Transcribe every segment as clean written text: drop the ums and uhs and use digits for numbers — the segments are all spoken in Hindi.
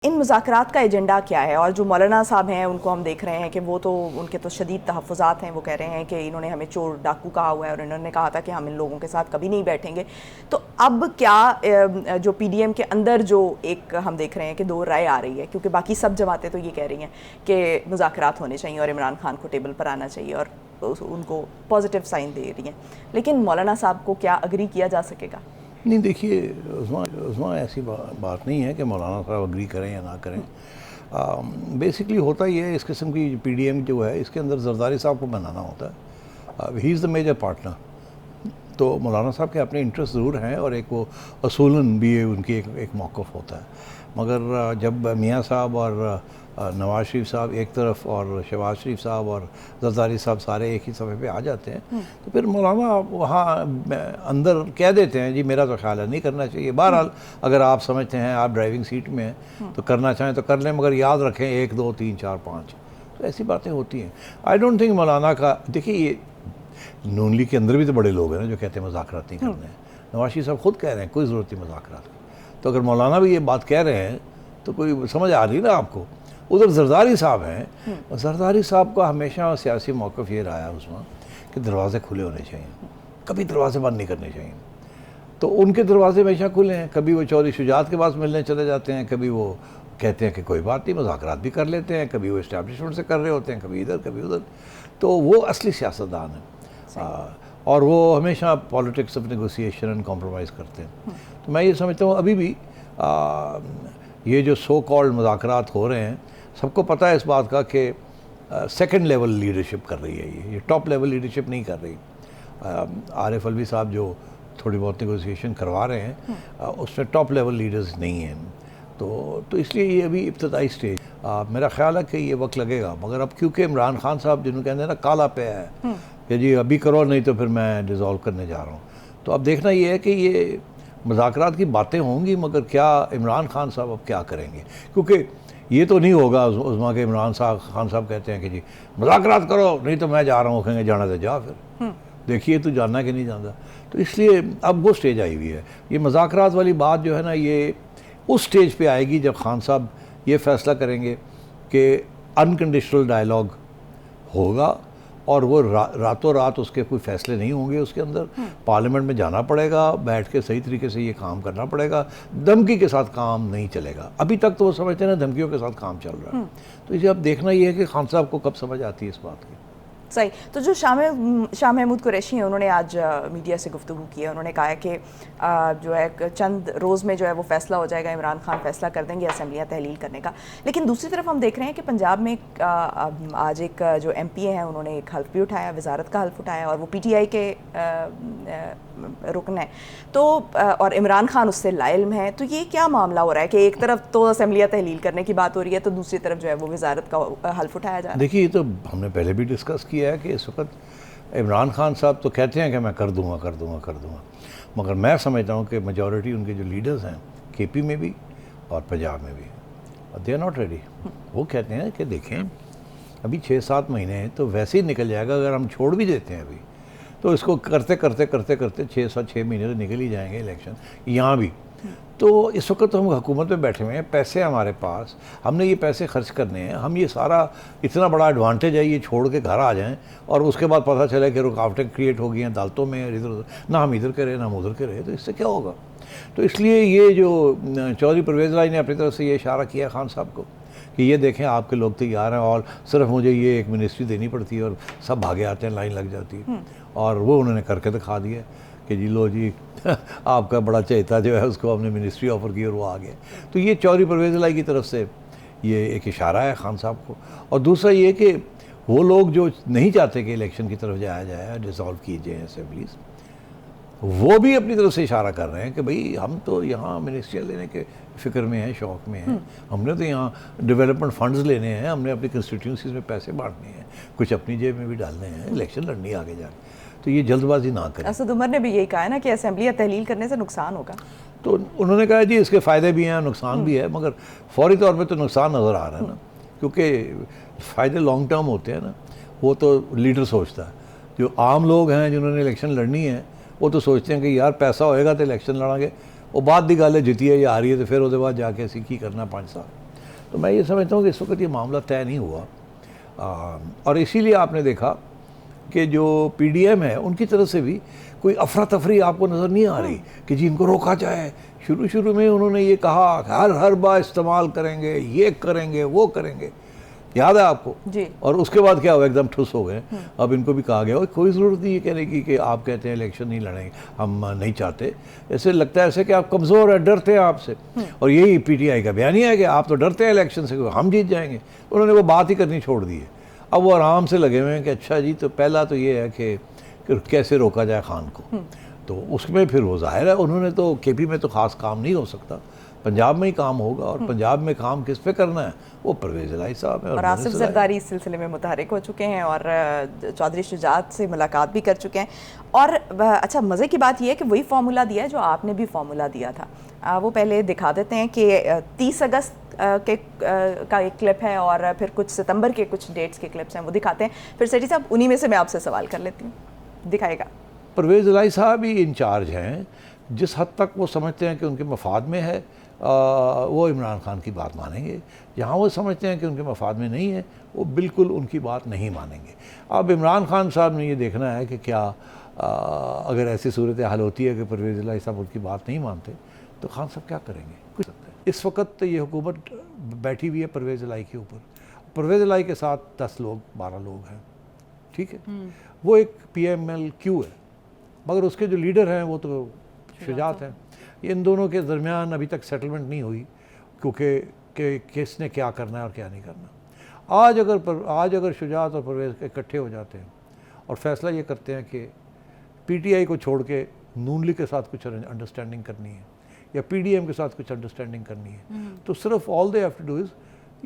इन मुज़ाकरात का एजेंडा क्या है? और जो मौलाना साहब हैं उनको हम देख रहे हैं कि वो तो उनके तो शदीद तहफ़्फ़ुज़ात हैं। वो कह रहे हैं कि इन्होंने हमें चोर डाकू कहा हुआ है और इन्होंने कहा था कि हम इन लोगों के साथ कभी नहीं बैठेंगे। तो अब क्या जो पीडीएम के अंदर जो एक हम देख रहे हैं कि दो राय आ रही है, क्योंकि बाकी सब जमातें तो ये कह रही हैं कि मुज़ाकरात होने चाहिए और इमरान खान को टेबल पर आना चाहिए और उनको पॉजिटिव साइन दे रही हैं, लेकिन मौलाना साहब को क्या अग्री किया जा सकेगा? नहीं, देखिए उस्मा ऐसी बात नहीं है कि मौलाना साहब अग्री करें या ना करें। बेसिकली होता ही है, इस किस्म की पीडीएम जो है इसके अंदर जरदारी साहब को बनाना होता है। He is the major partner. तो मौलाना साहब के अपने इंटरेस्ट ज़रूर हैं और एक वो असूलन भी उनकी एक मौक़िफ़ होता है। मगर जब मियाँ साहब और नवाज़ शरीफ साहब एक तरफ और शहबाज शरीफ साहब और जरदारी साहब सारे एक ही सफ़े पे आ जाते हैं, तो फिर मौलाना वहाँ अंदर कह देते हैं जी मेरा तो ख्याल है नहीं करना चाहिए। बहरहाल अगर आप समझते हैं आप ड्राइविंग सीट में हैं तो करना चाहें तो कर लें, मगर याद रखें 1 2 3 4 5, तो ऐसी बातें होती हैं। आई डोंट थिंक मौलाना का, देखिए ये नून लीग के अंदर भी तो बड़े लोग हैं ना जो कहते हैं मुज़ाकरात नहीं करने हैं। नवाज़ शरीफ साहब खुद कह रहे हैं कोई ज़रूरत नहीं मुज़ाकरात की। तो अगर मौलाना भी ये बात कह रहे हैं तो कोई समझ आ रही ना आपको। उधर जरदारी साहब हैं, और जरदारी साहब का हमेशा सियासी मौक़िफ़ ये रहा है उसमें कि दरवाज़े खुले होने चाहिए, कभी दरवाज़े बंद नहीं करने चाहिए। तो उनके दरवाजे हमेशा खुले हैं। कभी वो चौधरी शुजात के पास मिलने चले जाते हैं, कभी वो कहते हैं कि कोई बात नहीं मुज़ाकरात भी कर लेते हैं, कभी वो इस्टेब्लिशमेंट से कर रहे होते हैं, कभी इधर कभी उधर। तो वो असली सियासतदान है और वो हमेशा politics of negotiation and compromise करते हैं। तो मैं ये समझता हूँ अभी भी ये जो सो कॉल्ड मुज़ाकरात हो रहे हैं, सबको पता है इस बात का कि सेकंड लेवल लीडरशिप कर रही है, ये टॉप लेवल लीडरशिप नहीं कर रही। आरिफ अलवी साहब जो थोड़ी बहुत नेगोशिएशन करवा रहे हैं उसमें टॉप लेवल लीडर्स नहीं हैं। तो इसलिए ये अभी इब्तदाई स्टेज, मेरा ख्याल है कि ये वक्त लगेगा। मगर अब क्योंकि इमरान खान साहब जिन्होंने कहते हैं ना काला पे है कि जी अभी करो नहीं तो फिर मैं डिज़ोल्व करने जा रहा हूँ, तो अब देखना ये है कि ये मुज़ाकरात की बातें होंगी, मगर क्या इमरान खान साहब अब क्या करेंगे। क्योंकि ये तो नहीं होगा उस्मा के इमरान खान साहब कहते हैं कि जी मुज़ाकरात करो नहीं तो मैं जा रहा हूँ, कहेंगे जाना तो जा, फिर देखिए तू जानना कि नहीं जानता। तो इसलिए अब वो स्टेज आई हुई है। ये मुज़ाकरात वाली बात जो है ना, ये उस स्टेज पे आएगी जब खान साहब ये फ़ैसला करेंगे कि अनकंडीशनल डायलॉग होगा और वो रातों रात उसके कोई फ़ैसले नहीं होंगे। उसके अंदर पार्लियामेंट में जाना पड़ेगा, बैठ के सही तरीके से ये काम करना पड़ेगा। धमकी के साथ काम नहीं चलेगा। अभी तक तो वो समझते हैं ना धमकियों के साथ काम चल रहा है। तो इसे अब देखना ये है कि खान साहब को कब समझ आती है इस बात की। सही। तो जो शाह महमूद कुरैशी हैं, उन्होंने आज मीडिया से गुफ्तगू की है। उन्होंने कहा है कि जो है चंद रोज़ में जो है वो फ़ैसला हो जाएगा, इमरान खान फ़ैसला कर देंगे असम्बलियाँ तहलील करने का। लेकिन दूसरी तरफ हम देख रहे हैं कि पंजाब में आज एक जो MP हैं उन्होंने एक हल्फ भी उठाया, वजारत का हल्फ उठाया, और वो PTI के रुकन है। तो और इमरान खान उससे लाइल्म है। तो ये क्या मामला हो रहा है कि एक तरफ तो असम्बलियाँ तहलील करने की बात हो रही है, तो दूसरी तरफ जो है वो वजारत का हल्फ उठाया जा रहा है। देखिए ये तो हमने पहले भी डिस्कस किया है कि इस वक्त इमरान खान साहब तो कहते हैं कि मैं कर दूंगा, मगर मैं समझता हूँ कि मेजॉरिटी उनके जो लीडर्स हैं KP में भी और पंजाब में भी, दे आर नॉट रेडी। वो कहते हैं कि देखें अभी 6-7 महीने हैं तो वैसे ही निकल जाएगा। अगर हम छोड़ भी देते हैं अभी तो इसको करते 6 महीने तो निकल ही जाएंगे इलेक्शन यहाँ भी। तो इस वक्त तो हम हुकूमत में बैठे हुए हैं, पैसे हमारे पास, हमने ये पैसे खर्च करने हैं। हम ये सारा इतना बड़ा एडवांटेज है, ये छोड़ के घर आ जाएं और उसके बाद पता चले कि रुकावटें क्रिएट हो गई हैं अदालतों में, इधर उधर ना हम इधर करें ना हम उधर करें, तो इससे क्या होगा। तो इसलिए ये जो चौधरी परवेज़ इलाही ने अपनी तरफ से ये इशारा किया खान साहब को कि ये देखें आपके लोग तैयार हैं और सिर्फ मुझे ये एक मिनिस्ट्री देनी पड़ती है और सब भागे आते हैं, लाइन लग जाती है। और वो उन्होंने करके दिखा दिया कि जी लो जी आपका बड़ा चहेता जो है उसको हमने मिनिस्ट्री ऑफ़र की और वो आ गया। तो ये चौधरी परवेज़ इलाही की तरफ से ये एक इशारा है खान साहब को। और दूसरा ये कि वो लोग जो नहीं चाहते कि इलेक्शन की तरफ जाया जाए, डिसॉल्व की जाए असेंबलीज, वो भी अपनी तरफ से इशारा कर रहे हैं कि भाई हम तो यहाँ मिनिस्ट्रियाँ लेने के फ़िक्र में हैं, शौक़ में हैं। हमने तो यहाँ डेवलपमेंट फंड्स लेने हैं, हमने अपनी कंस्टिट्यूंसीज में पैसे बांटने हैं, कुछ अपनी जेब में भी डालने हैं, इलेक्शन लड़नी आगे जाके। तो ये जल्दबाजी ना करें। असद उमर ने भी यही कहा है ना कि असेंबलियाँ तहलील करने से नुकसान होगा। तो उन्होंने कहा जी इसके फ़ायदे भी हैं नुकसान भी है, मगर फौरी तौर पे तो नुकसान नज़र आ रहा है ना, क्योंकि फ़ायदे लॉन्ग टर्म होते हैं ना, वो तो लीडर सोचता है। जो आम लोग हैं जिन्होंने इलेक्शन लड़नी है वो तो सोचते हैं कि यार पैसा होएगा तो इलेक्शन लड़ांगे, वो बात दी गल है जितती है या आ रही है तो फिर उसके बाद जाके असी की करना 5 साल। तो मैं ये समझता हूँ कि इस वक्त ये मामला तय नहीं हुआ, और इसीलिए आपने देखा कि जो पीडीएम है उनकी तरफ से भी कोई अफरा तफरी आपको नज़र नहीं आ रही कि जी इनको रोका जाए। शुरू में उन्होंने ये कहा हर बार इस्तेमाल करेंगे, ये करेंगे, वो करेंगे, याद है आपको जी। और उसके बाद क्या हुआ, एकदम ठुस हो गए। अब इनको भी कहा गया कोई ज़रूरत नहीं है कहने की कि आप कहते हैं इलेक्शन नहीं लड़ेंगे, हम नहीं चाहते। ऐसे लगता है ऐसे कि आप कमज़ोर है, डरते हैं आपसे, और यही पीटीआई का बयान है कि आप तो डरते हैं इलेक्शन से, हम जीत जाएंगे। उन्होंने वो बात ही करनी छोड़ दी है। अब वो आराम से लगे हुए हैं कि अच्छा जी, तो पहला तो ये है कि कैसे रोका जाए खान को, तो उसमें फिर वो जाहिर है उन्होंने तो केपी में तो ख़ास काम नहीं हो सकता, पंजाब में ही काम होगा, और पंजाब में काम किस पे करना है, वो परवेज़ इलाही साहब है और आसिफ जरदारी इस सिलसिले में मुतहरिक हो चुके हैं और चौधरी शुजात से मुलाकात भी कर चुके हैं। और अच्छा, मज़े की बात यह है कि वही फार्मूला दिया है जो आपने भी फार्मूला दिया था। वो पहले दिखा देते हैं कि 30 अगस्त का एक क्लिप है और फिर कुछ सितंबर के कुछ डेट्स के क्लिप्स हैं, वो दिखाते हैं। फिर सेठी साहब उन्हीं में से मैं आपसे सवाल कर लेती हूँ, दिखाएगा। परवेज़ इलाही साहब ही इंचार्ज हैं, जिस हद तक वो समझते हैं कि उनके मफाद में है वो इमरान खान की बात मानेंगे, जहाँ वो समझते हैं कि उनके मफाद में नहीं है वो बिल्कुल उनकी बात नहीं मानेंगे। अब इमरान खान साहब ने ये देखना है कि क्या अगर ऐसी सूरत हाल होती है कि परवेज़ इलाही साहब उनकी बात नहीं मानते तो खान साहब क्या करेंगे, कुछ सकते हैं। इस वक्त तो ये हुकूमत बैठी हुई है परवेज़ इलाही के ऊपर, परवेज़ इलाही के साथ 10 लोग 12 लोग हैं, ठीक है, वो एक PMLQ है, मगर उसके जो लीडर हैं वो तो शुजात हैं। इन दोनों के दरमियान अभी तक सेटलमेंट नहीं हुई, क्योंकि किसने क्या करना है और क्या नहीं करना। आज अगर शुजात और परवेज़ इकट्ठे हो जाते हैं और फैसला ये करते हैं कि पीटीआई को छोड़ के नून लीग के साथ कुछ अंडरस्टैंडिंग करनी है या पीडीएम के साथ कुछ अंडरस्टैंडिंग करनी है, तो सिर्फ all they have to do is,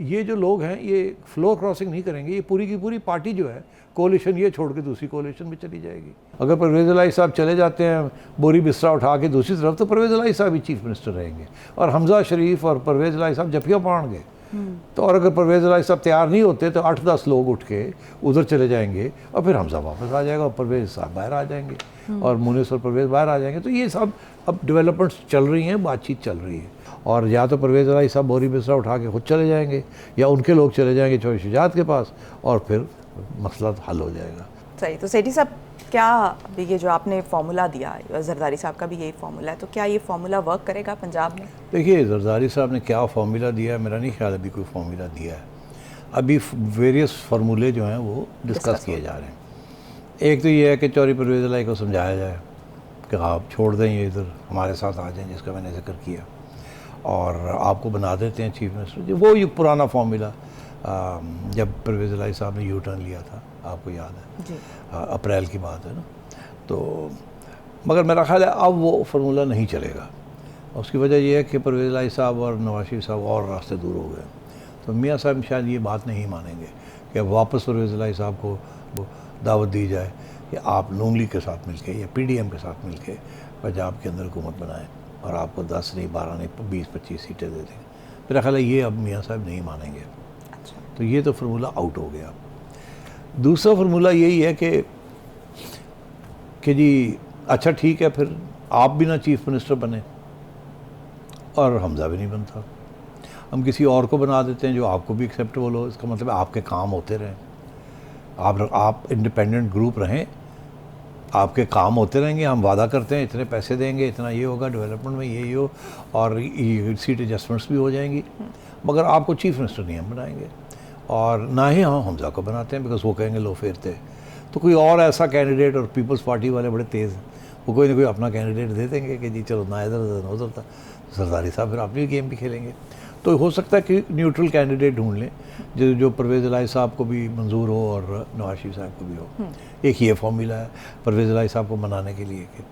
ये जो लोग हैं ये फ्लोर क्रॉसिंग नहीं करेंगे, ये पूरी की पूरी पार्टी जो है कोalition ये छोड़ के दूसरी कोalition में चली जाएगी। अगर परवेज़ इलाही साहब चले जाते हैं बोरी बिस्तरा उठा के दूसरी तरफ, तो परवेज़ इलाही साहब ही चीफ मिनिस्टर रहेंगे और हमजा शरीफ और परवेज़ इलाही साहब जफिया पाएंगे। तो और अगर परवेज़ इलाही साहब तैयार नहीं होते तो 8-10 लोग उठ के उधर चले जाएंगे और फिर हमजा वापस आ जाएगा और परवेज़ साहब बाहर आ जाएंगे और मुनीस और परवेज़ बाहर आ जाएंगे। तो ये सब अब डेवलपमेंट्स चल रही हैं, बातचीत चल रही है, और या तो परवेज़ इलाही साहब बोरी बिस्तरा उठा के खुद चले जाएंगे या उनके लोग चले जाएंगे चौधरी शुजात के पास और फिर मसला हल हो जाएगा। सही। तो सेठी साहब, क्या ये जो आपने फार्मूला दिया, जरदारी साहब का भी यही फार्मूला है, तो क्या ये फार्मूला वर्क करेगा पंजाब में? देखिए, जरदारी साहब ने क्या फार्मूला दिया है, मेरा नहीं ख्याल अभी कोई फार्मूला दिया है। अभी वेरियस फार्मूले जो हैं वो डिस्कस किए जा रहे हैं। एक तो ये है कि चौधरी परवेज़ इलाही को समझाया जाए कि आप छोड़ दें, ये इधर हमारे साथ आ जाएं, जिसका मैंने जिक्र किया, और आपको बना देते हैं चीफ मिनिस्टर। वो ये पुराना फार्मूला जब परवेज़ इलाही साहब ने यू टर्न लिया था, आपको याद है जी। अप्रैल की बात है ना, तो मगर मेरा ख्याल है अब वो फार्मूला नहीं चलेगा। उसकी वजह यह है कि परवेज़ इलाही साहब और नवाज शरीफ साहब और रास्ते दूर हो गए, तो मियाँ साहब शायद ये बात नहीं मानेंगे कि अब वापस परवेज़ इलाही साहब को दावत दी जाए कि आप नून लीग के साथ मिलके या पीडीएम के साथ मिलके पंजाब के अंदर हुकूमत बनाएं और आपको 10 नहीं 12 नहीं 20-25 सीटें दे देंगे। मेरा ख्याल है ये अब मियाँ साहब नहीं मानेंगे। अच्छा। तो ये तो फार्मूला आउट हो गया। दूसरा फार्मूला यही है कि जी अच्छा ठीक है, फिर आप भी ना चीफ मिनिस्टर बने और हमजा भी नहीं बनता, हम किसी और को बना देते हैं जो आपको भी एक्सेप्टेबल हो। इसका मतलब है आपके काम होते रहें, आप इंडिपेंडेंट ग्रुप रहें, आपके काम होते रहेंगे, हम वादा करते हैं इतने पैसे देंगे, इतना ये होगा, डेवलपमेंट में ये हो, और सीट एडजस्टमेंट्स भी हो जाएंगी, मगर आपको चीफ मिनिस्टर नहीं हम बनाएंगे और ना ही हम हमजा को बनाते हैं, बिकॉज वो कहेंगे लो फेर थे। तो कोई और ऐसा कैंडिडेट, और पीपल्स पार्टी वाले बड़े तेज़ हैं, वो कोई ना कोई अपना कैंडिडेट दे देंगे कि जी चलो ना इधर ना उधर था, जरदारी साहब फिर अपनी गेम भी खेलेंगे। तो हो सकता है कि न्यूट्रल कैंडिडेट ढूंढ लें जो परवेज़ इलाही साहब को भी मंजूर हो और नवाज शरीफ साहब को भी हो। एक ये फॉर्मूला है परवेज़ इलाही साहब को मनाने के लिए कि